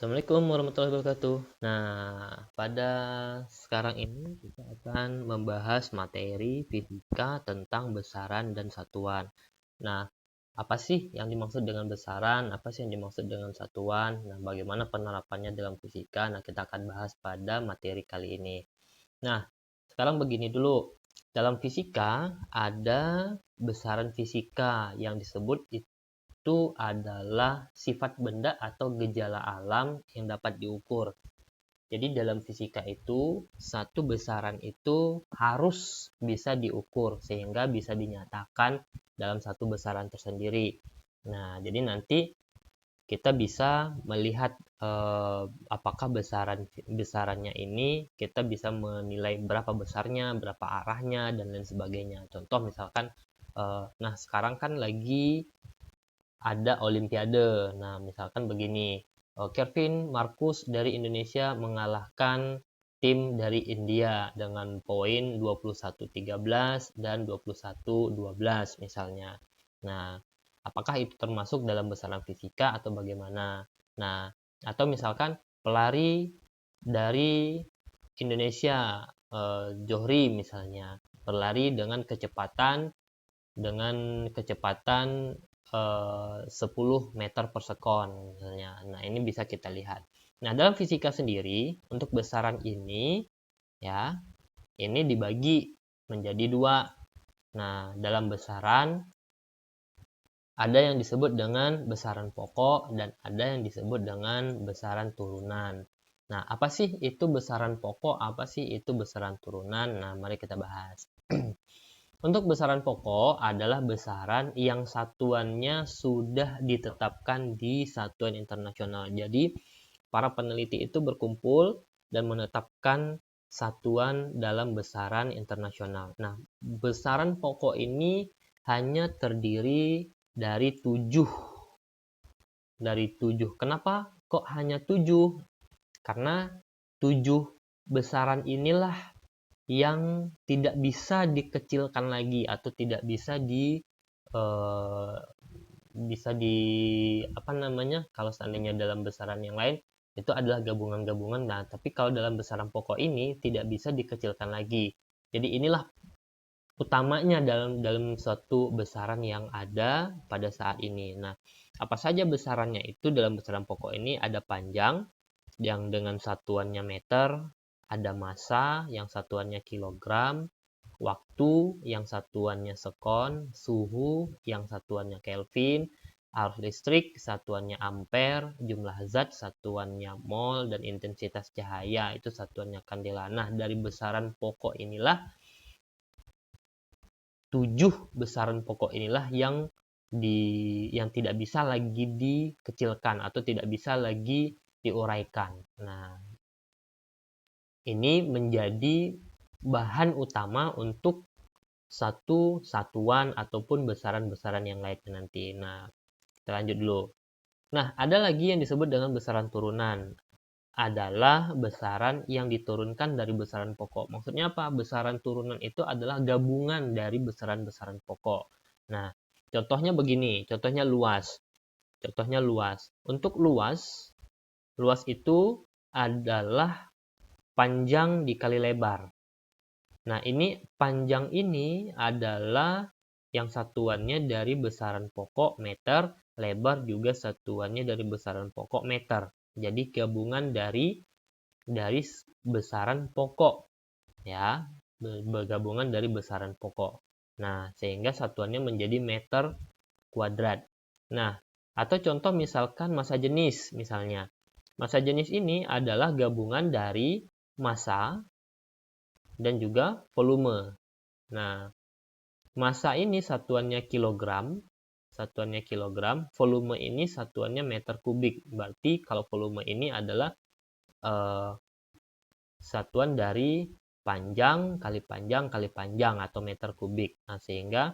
Assalamualaikum warahmatullahi wabarakatuh. Pada sekarang ini kita akan membahas materi fisika tentang besaran dan satuan. Nah, apa sih yang dimaksud dengan besaran? Apa sih yang dimaksud dengan satuan? Nah, bagaimana penerapannya dalam fisika? Nah, kita akan bahas pada materi kali ini. Nah, sekarang begini dulu. Dalam fisika ada besaran fisika yang disebut itu adalah sifat benda atau gejala alam yang dapat diukur. Jadi dalam fisika itu, satu besaran itu harus bisa diukur sehingga bisa dinyatakan dalam satu besaran tersendiri. Nah, jadi nanti kita bisa melihat apakah besarannya ini kita bisa menilai berapa besarnya, berapa arahnya dan lain sebagainya. Contoh misalkan nah sekarang kan lagi ada olimpiade. Nah, misalkan begini, Kevin Marcus dari Indonesia mengalahkan tim dari India dengan poin 21-13 dan 21-12 misalnya. Nah, apakah itu termasuk dalam besaran fisika atau bagaimana? Nah, atau misalkan pelari dari Indonesia, Johri misalnya, berlari dengan kecepatan 10 meter per sekon misalnya. Nah, ini bisa kita lihat. Nah, dalam fisika sendiri untuk besaran ini ya, ini dibagi menjadi dua. Nah, dalam besaran ada yang disebut dengan besaran pokok dan ada yang disebut dengan besaran turunan. Nah, apa sih itu besaran pokok? Apa sih itu besaran turunan? Nah, mari kita bahas. Untuk besaran pokok adalah besaran yang satuannya sudah ditetapkan di satuan internasional. Jadi, para peneliti itu berkumpul dan menetapkan satuan dalam besaran internasional. Nah, besaran pokok ini hanya terdiri dari 7. Kenapa kok hanya 7? Karena 7 besaran inilah yang tidak bisa dikecilkan lagi atau tidak bisa eh, bisa di apa namanya, kalau seandainya dalam besaran yang lain itu adalah gabungan-gabungan. Nah, tapi kalau dalam besaran pokok ini tidak bisa dikecilkan lagi. Jadi inilah utamanya dalam dalam suatu besaran yang ada pada saat ini. Nah, apa saja besarannya itu dalam besaran pokok ini? Ada panjang yang dengan satuannya meter, ada massa yang satuannya kilogram, waktu yang satuannya sekon, suhu yang satuannya Kelvin, arus listrik satuannya ampere, jumlah zat satuannya mol, dan intensitas cahaya itu satuannya kandela. Nah, dari besaran pokok inilah 7 besaran pokok inilah yang tidak bisa lagi dikecilkan atau tidak bisa lagi diuraikan. Nah, ini menjadi bahan utama untuk satu satuan ataupun besaran-besaran yang lainnya nanti. Nah, kita lanjut dulu. Nah, ada lagi yang disebut dengan besaran turunan. Adalah besaran yang diturunkan dari besaran pokok. Maksudnya apa? Besaran turunan itu adalah gabungan dari besaran-besaran pokok. Nah, contohnya begini, contohnya luas. Contohnya luas. Untuk luas, luas itu adalah panjang dikali lebar. Nah, ini panjang ini adalah yang satuannya dari besaran pokok meter, lebar juga satuannya dari besaran pokok meter. Jadi gabungan dari besaran pokok ya, bergabungan dari besaran pokok. Nah, sehingga satuannya menjadi meter kuadrat. Nah, atau contoh misalkan massa jenis misalnya. Massa jenis ini adalah gabungan dari massa dan juga volume. Nah, massa ini satuannya kilogram, volume ini satuannya meter kubik. Berarti kalau volume ini adalah eh, satuan dari panjang kali panjang kali panjang atau meter kubik. Nah, sehingga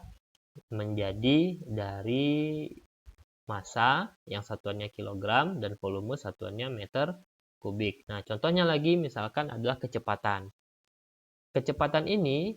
menjadi dari massa yang satuannya kilogram dan volume satuannya meter kubik. Nah, contohnya lagi misalkan adalah kecepatan. Kecepatan ini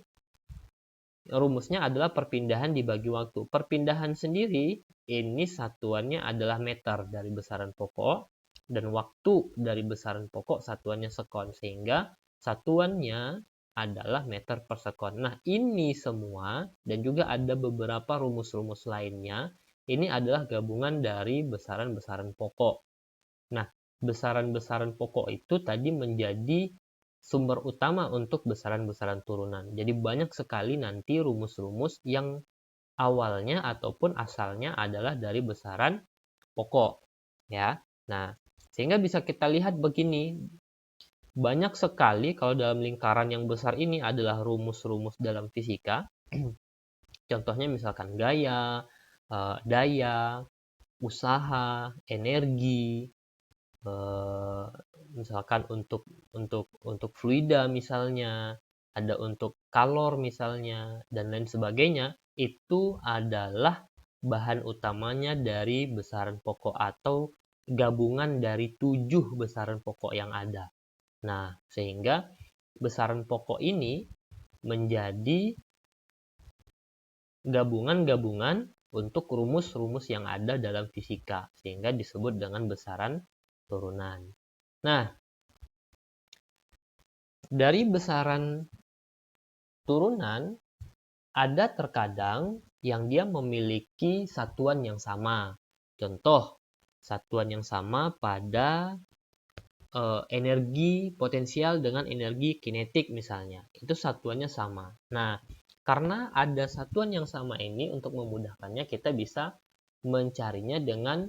rumusnya adalah perpindahan dibagi waktu. Perpindahan sendiri ini satuannya adalah meter dari besaran pokok dan waktu dari besaran pokok satuannya sekon, sehingga satuannya adalah meter per sekon. Nah, ini semua dan juga ada beberapa rumus-rumus lainnya, ini adalah gabungan dari besaran-besaran pokok. Nah, besaran-besaran pokok itu tadi menjadi sumber utama untuk besaran-besaran turunan. Jadi banyak sekali nanti rumus-rumus yang awalnya ataupun asalnya adalah dari besaran pokok, ya. Nah, sehingga bisa kita lihat begini, banyak sekali kalau dalam lingkaran yang besar ini adalah rumus-rumus dalam fisika. Contohnya misalkan gaya, daya, usaha, energi, eh, misalkan untuk fluida misalnya, ada untuk kalor misalnya, dan lain sebagainya, itu adalah bahan utamanya dari besaran pokok atau gabungan dari 7 besaran pokok yang ada. Nah, sehingga besaran pokok ini menjadi gabungan-gabungan untuk rumus-rumus yang ada dalam fisika, sehingga disebut dengan besaran turunan. Nah, dari besaran turunan, ada terkadang yang dia memiliki satuan yang sama. Contoh, satuan yang sama pada energi potensial dengan energi kinetik misalnya. Itu satuannya sama. Nah, karena ada satuan yang sama ini, untuk memudahkannya kita bisa mencarinya dengan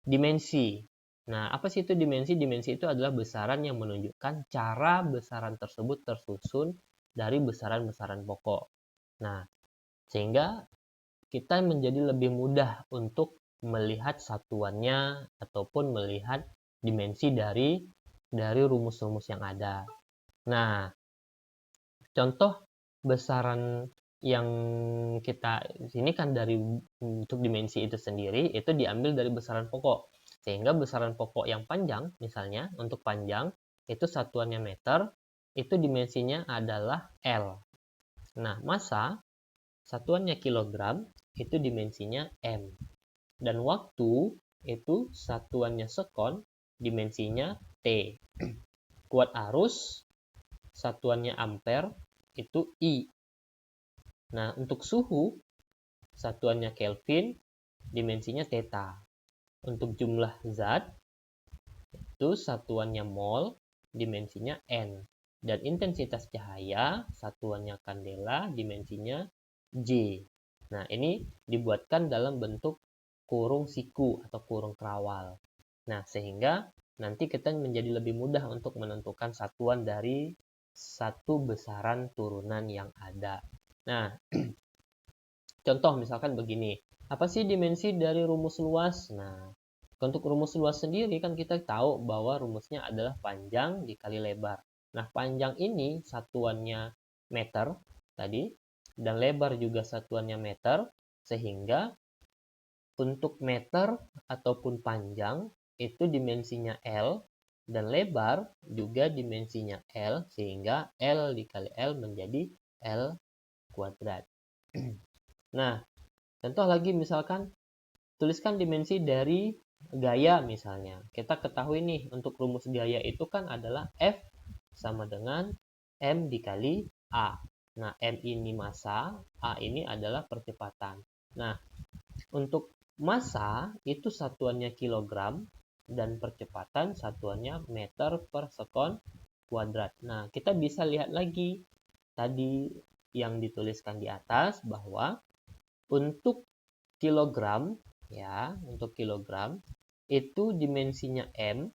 dimensi. Nah, apa sih itu dimensi? Dimensi itu adalah besaran yang menunjukkan cara besaran tersebut tersusun dari besaran-besaran pokok. Nah, sehingga kita menjadi lebih mudah untuk melihat satuannya ataupun melihat dimensi dari rumus-rumus yang ada. Nah, contoh besaran yang kita sini kan dari untuk dimensi itu sendiri itu diambil dari besaran pokok. Sehingga besaran pokok yang panjang, misalnya untuk panjang itu satuannya meter, itu dimensinya adalah L. Nah, massa satuannya kilogram, itu dimensinya M. Dan waktu itu satuannya sekon, dimensinya T. Kuat arus satuannya ampere, itu I. Nah, untuk suhu satuannya Kelvin, dimensinya theta. Untuk jumlah zat itu satuannya mol, dimensinya N. Dan intensitas cahaya satuannya kandela, dimensinya J. Nah, ini dibuatkan dalam bentuk kurung siku atau kurung kerawal. Nah, sehingga nanti kita menjadi lebih mudah untuk menentukan satuan dari satu besaran turunan yang ada. Nah, contoh misalkan begini. Apa sih dimensi dari rumus luas? Nah, untuk rumus luas sendiri kan kita tahu bahwa rumusnya adalah panjang dikali lebar. Nah, panjang ini satuannya meter tadi, dan lebar juga satuannya meter, sehingga untuk meter ataupun panjang itu dimensinya L, dan lebar juga dimensinya L, sehingga L dikali L menjadi L kuadrat. Nah, contoh lagi misalkan tuliskan dimensi dari gaya misalnya. Kita ketahui nih untuk rumus gaya itu kan adalah F sama dengan M dikali A. Nah, M ini massa, A ini adalah percepatan. Nah, untuk massa itu satuannya kilogram dan percepatan satuannya meter per sekon kuadrat. Nah, kita bisa lihat lagi tadi yang dituliskan di atas bahwa untuk kilogram, ya, untuk kilogram itu dimensinya M,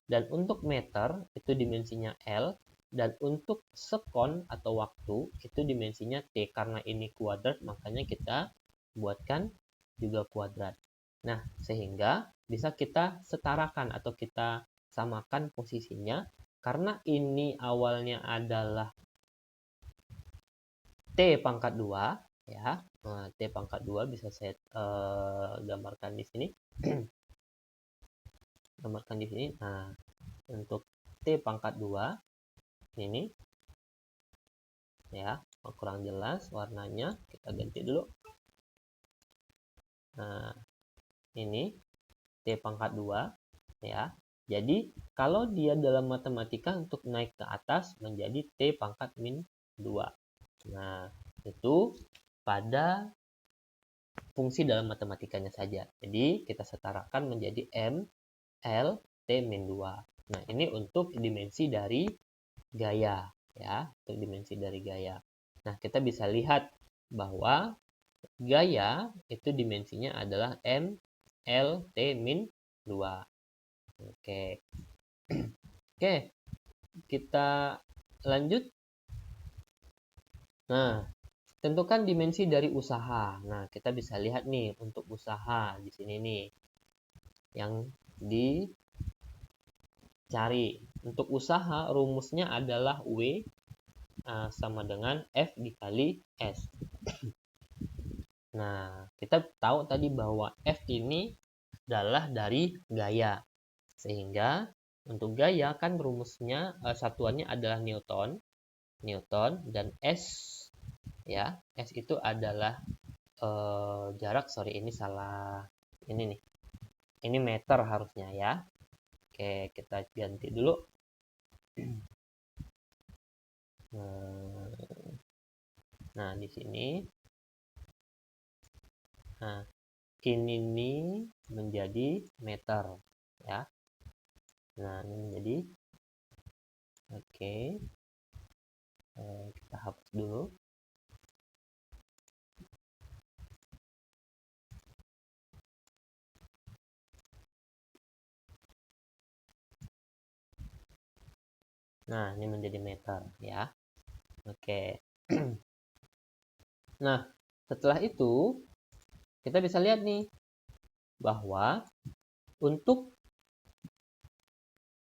dan untuk meter itu dimensinya L, dan untuk sekon atau waktu itu dimensinya T. Karena ini kuadrat, makanya kita buatkan juga kuadrat. Nah, sehingga bisa kita setarakan atau kita samakan posisinya, karena ini awalnya adalah T pangkat 2, ya. Nah, T pangkat 2 bisa saya gambarkan di sini. Gambarkan di sini. Nah, untuk T pangkat 2 ini, ya, kurang jelas warnanya, kita ganti dulu. Nah, ini T pangkat 2, ya. Jadi, kalau dia dalam matematika untuk naik ke atas menjadi T pangkat min 2. Nah, itu pada fungsi dalam matematikanya saja. Jadi, kita setarakan menjadi M, L, T min 2. Nah, ini untuk dimensi dari gaya, ya, untuk dimensi dari gaya. Nah, kita bisa lihat bahwa gaya itu dimensinya adalah M, L, T min 2. Oke. Oke, kita lanjut. Nah, tentukan dimensi dari usaha. Nah, kita bisa lihat nih untuk usaha di sini nih yang dicari. Untuk usaha rumusnya adalah W sama dengan F dikali S. Nah, kita tahu tadi bahwa F ini adalah dari gaya. Sehingga untuk gaya kan rumusnya satuannya adalah Newton. Dan S, ya, S itu adalah jarak, sorry ini salah, ini nih, ini meter harusnya ya. Oke, kita ganti dulu. Nah, di sini, nah ini nih menjadi meter, ya. Nah, ini menjadi, oke, kita hapus dulu. Nah, ini menjadi meter, ya. Oke. Nah, setelah itu kita bisa lihat nih bahwa untuk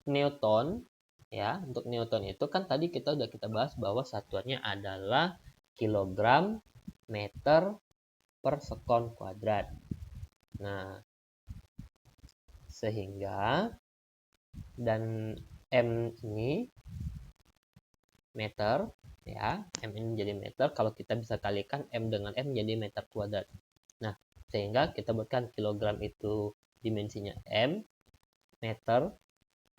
Newton, ya, untuk Newton itu kan tadi kita bahas bahwa satuannya adalah kilogram meter per sekon kuadrat. Nah, sehingga dan M ini meter, ya, M ini menjadi meter. Kalau kita bisa kalikan M dengan M menjadi meter kuadrat. Nah, sehingga kita buatkan kilogram itu dimensinya M, meter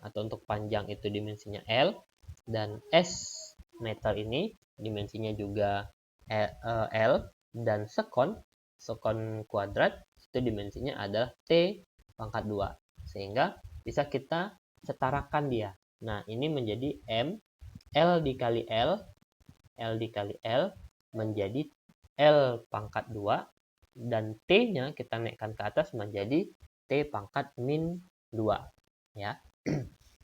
atau untuk panjang itu dimensinya L, dan S meter ini dimensinya juga L, dan sekon kuadrat itu dimensinya adalah T pangkat 2. Sehingga bisa kita setarakan dia. Nah, ini menjadi M, L dikali L dikali L menjadi L pangkat 2, dan T-nya kita naikkan ke atas menjadi T pangkat min 2, ya.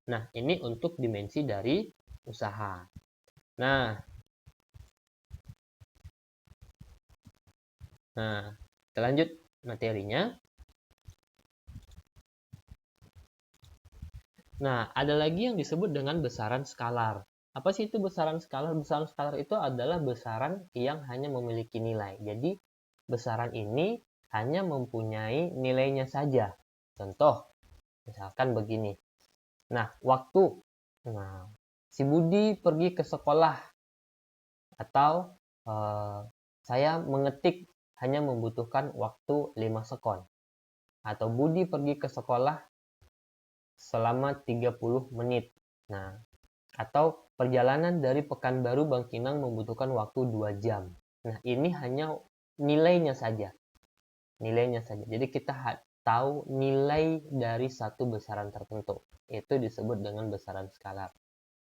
Nah, ini untuk dimensi dari usaha. Nah, kita lanjut materinya. Nah, ada lagi yang disebut dengan besaran skalar. Apa sih itu besaran skalar? Besaran skalar itu adalah besaran yang hanya memiliki nilai. Jadi, besaran ini hanya mempunyai nilainya saja. Contoh, misalkan begini. Nah, waktu. Nah, si Budi pergi ke sekolah, atau saya mengetik hanya membutuhkan waktu 5 sekon. Atau Budi pergi ke sekolah selama 30 menit. Nah, atau perjalanan dari Pekanbaru Bangkinang membutuhkan waktu 2 jam. Nah, ini hanya nilainya saja. Nilainya saja. Jadi kita tahu nilai dari satu besaran tertentu. Itu disebut dengan besaran skalar.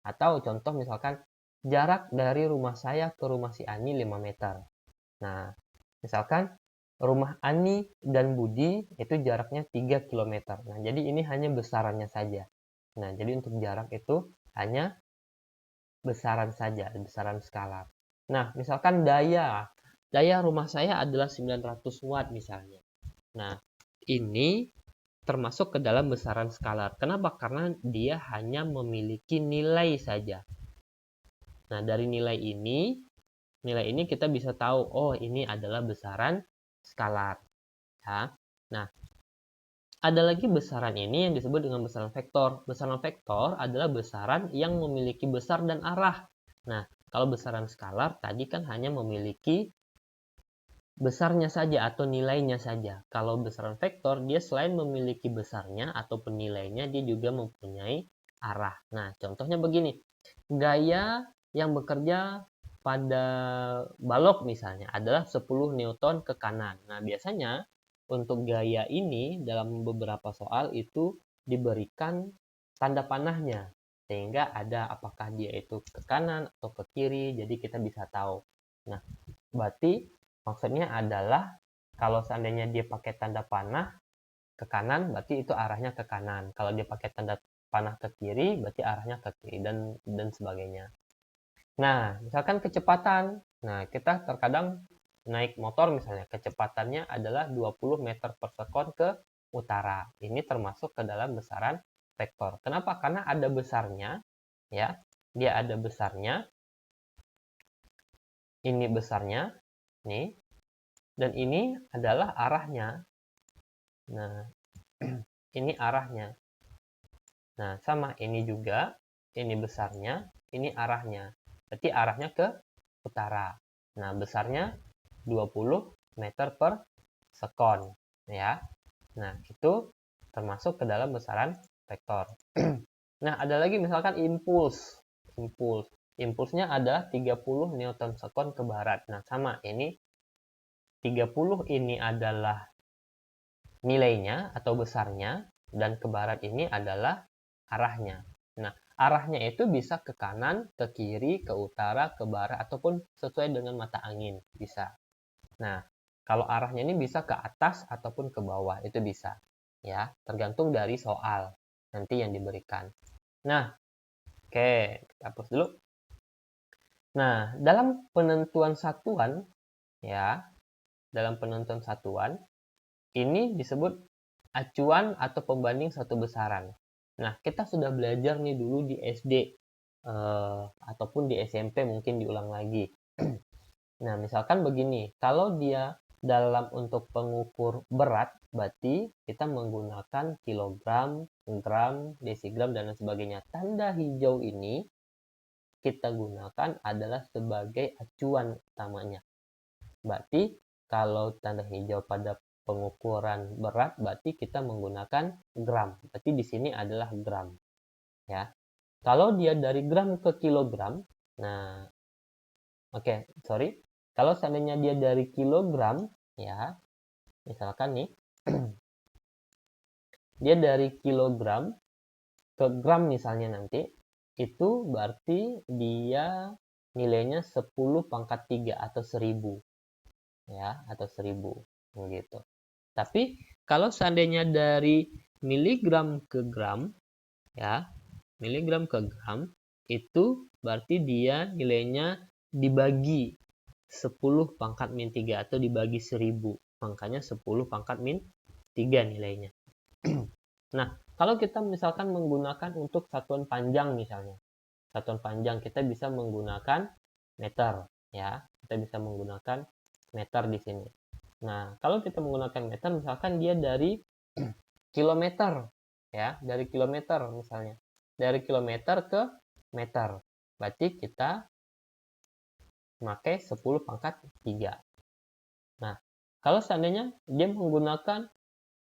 Atau contoh misalkan jarak dari rumah saya ke rumah si Ani 5 meter. Nah, misalkan rumah Ani dan Budi itu jaraknya 3 km. Nah, jadi ini hanya besarannya saja. Nah, jadi untuk jarak itu hanya besaran saja, besaran skalar. Nah, misalkan daya rumah saya adalah 900 watt misalnya. Nah, ini termasuk ke dalam besaran skalar. Kenapa? Karena dia hanya memiliki nilai saja. Nah, dari nilai ini kita bisa tahu, oh ini adalah besaran skalar. Ya. Nah, ada lagi besaran ini yang disebut dengan besaran vektor. Besaran vektor adalah besaran yang memiliki besar dan arah. Nah, kalau besaran skalar tadi kan hanya memiliki besarnya saja atau nilainya saja. Kalau besaran vektor, dia selain memiliki besarnya atau nilainya, dia juga mempunyai arah. Nah, contohnya begini. Gaya yang bekerja pada balok misalnya adalah 10 Newton ke kanan. Nah, biasanya untuk gaya ini dalam beberapa soal itu diberikan tanda panahnya. Sehingga ada apakah dia itu ke kanan atau ke kiri, jadi kita bisa tahu. Nah, berarti maksudnya adalah kalau seandainya dia pakai tanda panah ke kanan, berarti itu arahnya ke kanan. Kalau dia pakai tanda panah ke kiri, berarti arahnya ke kiri dan sebagainya. Nah, misalkan kecepatan. Nah, kita terkadang naik motor misalnya, kecepatannya adalah 20 meter per sekon ke utara. Ini termasuk ke dalam besaran vektor. Kenapa? Karena ada besarnya, ya. Dia ada besarnya. Ini besarnya, nih. Dan ini adalah arahnya. Nah, ini arahnya. Nah, sama ini juga, ini besarnya, ini arahnya. Berarti arahnya ke utara. Nah, besarnya 20 meter per sekon, ya. Nah, itu termasuk ke dalam besaran vektor. Nah, ada lagi misalkan impuls. Impulsnya ada 30 Newton sekon ke barat. Nah, sama ini 30 ini adalah nilainya atau besarnya, dan ke barat ini adalah arahnya. Nah, arahnya itu bisa ke kanan, ke kiri, ke utara, ke barat, ataupun sesuai dengan mata angin. Bisa. Nah, kalau arahnya ini bisa ke atas ataupun ke bawah, itu bisa. Ya, tergantung dari soal nanti yang diberikan. Nah, oke, kita hapus dulu. Nah, dalam penentuan satuan, ya, dalam penentuan satuan, ini disebut acuan atau pembanding satu besaran. Nah, kita sudah belajar nih dulu di SD ataupun di SMP, mungkin diulang lagi. Nah, misalkan begini, kalau dia dalam untuk pengukur berat, berarti kita menggunakan kilogram, gram, desigram, dan lain sebagainya. Tanda hijau ini kita gunakan adalah sebagai acuan utamanya. Berarti kalau tanda hijau pada pengukuran berat, berarti kita menggunakan gram. Berarti di sini adalah gram. Ya. Kalau dia dari gram ke kilogram, nah, oke, sorry. Kalau seandainya dia dari kilogram, ya, misalkan nih, dia dari kilogram ke gram misalnya nanti, itu berarti dia nilainya 10 pangkat 3 atau 1000. Ya, atau 1000. Gitu. Tapi kalau seandainya dari miligram ke gram, ya, miligram ke gram, itu berarti dia nilainya dibagi 10 pangkat min 3 atau dibagi 1000. Makanya 10 pangkat min 3 nilainya. Nah, kalau kita misalkan menggunakan untuk satuan panjang misalnya. Satuan panjang kita bisa menggunakan meter, ya. Kita bisa menggunakan meter di sini. Nah, kalau kita menggunakan meter, misalkan dia dari kilometer, ya, dari kilometer misalnya. Dari kilometer ke meter. Berarti kita memakai 10 pangkat 3. Nah, kalau seandainya dia menggunakan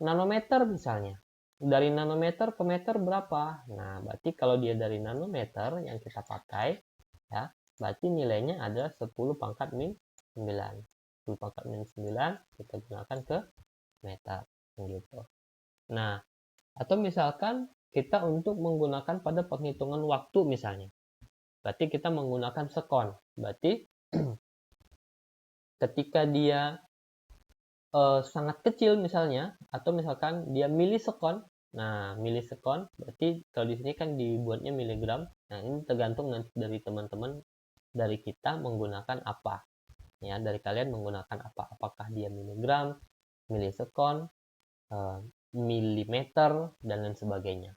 nanometer misalnya. Dari nanometer ke meter berapa? Nah, berarti kalau dia dari nanometer yang kita pakai, ya, berarti nilainya adalah 10 pangkat min 9. 10 pangkat min 9 kita gunakan ke meter. Gitu. Nah, atau misalkan kita untuk menggunakan pada penghitungan waktu misalnya. Berarti kita menggunakan sekon. Berarti ketika dia sangat kecil misalnya, atau misalkan dia milisekon. Nah, milisekon berarti kalau di sini kan dibuatnya miligram. Nah, ini tergantung nanti dari teman-teman, dari kita menggunakan apa. Ya, dari kalian menggunakan apa? Apakah dia miligram, milisekon, milimeter, dan lain sebagainya.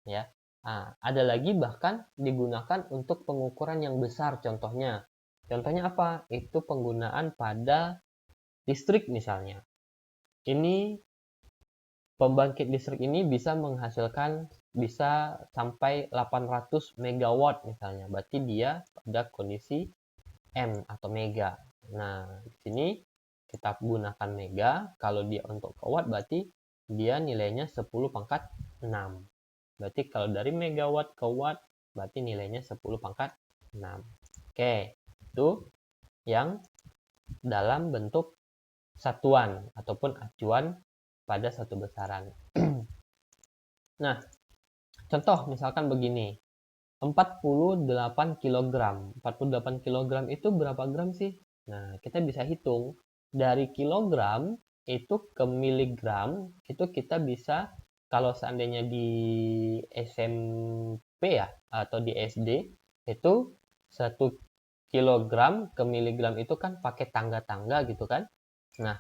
Ya. Nah, ada lagi bahkan digunakan untuk pengukuran yang besar contohnya. Contohnya apa? Itu penggunaan pada listrik misalnya. Ini pembangkit listrik ini bisa menghasilkan bisa sampai 800 megawatt misalnya. Berarti dia pada kondisi M atau mega. Nah, di sini kita gunakan mega. Kalau dia untuk ke watt berarti dia nilainya 10 pangkat 6. Berarti kalau dari megawatt ke watt berarti nilainya 10 pangkat 6. Oke, itu yang dalam bentuk satuan ataupun acuan pada satu besaran. Nah, contoh misalkan begini. 48 kg. 48 kg itu berapa gram sih? Nah, kita bisa hitung. Dari kilogram itu ke miligram, itu kita bisa, kalau seandainya di SMP ya, atau di SD, itu 1 kilogram ke miligram itu kan pakai tangga-tangga gitu kan. Nah,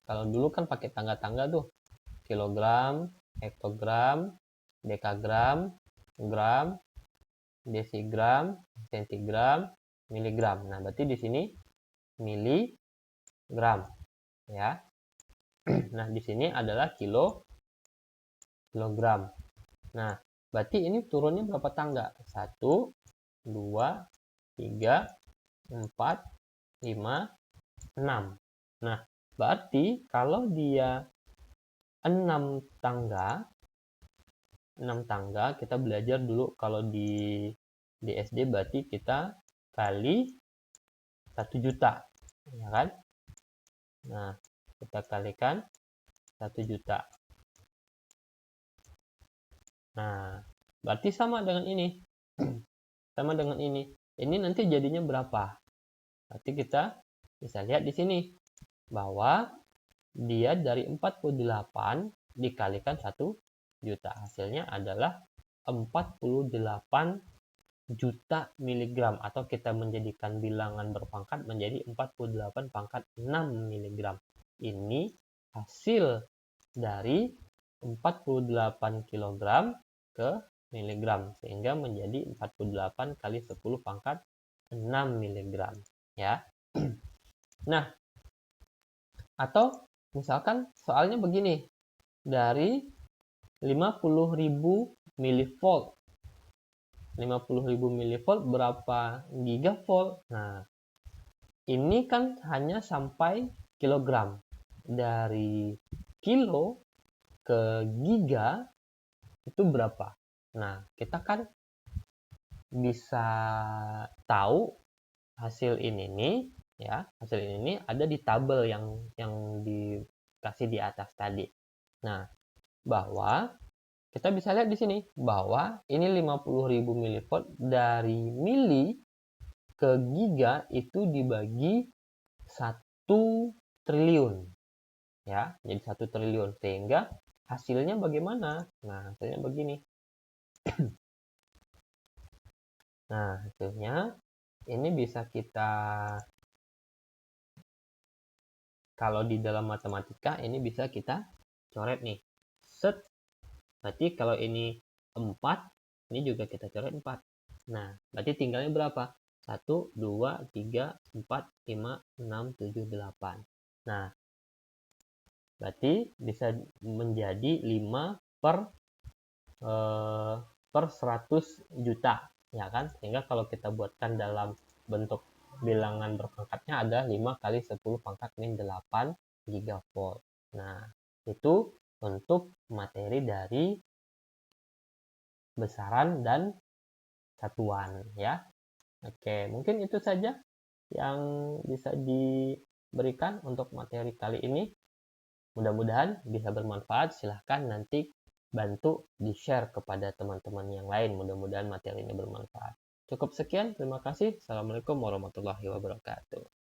kalau dulu kan pakai tangga-tangga tuh. Kilogram, hektogram, dekagram, gram, desigram, sentigram, miligram. Nah, berarti di sini miligram ya. Nah, di sini adalah kilogram. Nah, berarti ini turunnya berapa tangga? 1, 2, 3, 4, 5, 6. Nah, berarti kalau dia 6 tangga, 6 tangga, kita belajar dulu kalau di SD berarti kita kali 1 juta, ya kan? Nah, kita kalikan 1 juta. Nah, berarti sama dengan ini. Sama dengan ini. Ini nanti jadinya berapa? Berarti kita bisa lihat di sini bahwa dia dari 48 dikalikan 1 juta. Hasilnya adalah 48 juta miligram, atau kita menjadikan bilangan berpangkat menjadi 48 pangkat 6 miligram. Ini hasil dari 48 kilogram ke miligram, sehingga menjadi 48 kali 10 pangkat 6 miligram ya. Nah, atau misalkan soalnya begini, dari 50.000 milivolt. 50.000 milivolt berapa gigavolt? Nah, ini kan hanya sampai kilogram. Dari kilo ke giga itu berapa? Nah, kita kan bisa tahu hasil ini nih ya. Hasil ini ada di tabel yang dikasih di atas tadi. Nah, bahwa kita bisa lihat di sini bahwa ini 50.000 milivolt, dari mili ke giga itu dibagi 1 triliun ya, jadi 1 triliun, sehingga hasilnya bagaimana? Nah, hasilnya begini. Nah, hasilnya ini bisa kita, kalau di dalam matematika ini bisa kita coret nih. Set. Berarti kalau ini 4, ini juga kita coret 4. Nah, berarti tinggalnya berapa? 1, 2, 3, 4, 5, 6, 7, 8. Nah, berarti bisa menjadi 5 per 100 juta, ya kan? Sehingga kalau kita buatkan dalam bentuk bilangan berpangkatnya ada 5 kali 10 pangkat min 8 gigavolt. Nah, itu untuk materi dari besaran dan satuan ya. Oke, mungkin itu saja yang bisa diberikan untuk materi kali ini. Mudah-mudahan bisa bermanfaat. Silahkan nanti bantu di-share kepada teman-teman yang lain. Mudah-mudahan materi ini bermanfaat. Cukup sekian, terima kasih. Assalamualaikum warahmatullahi wabarakatuh.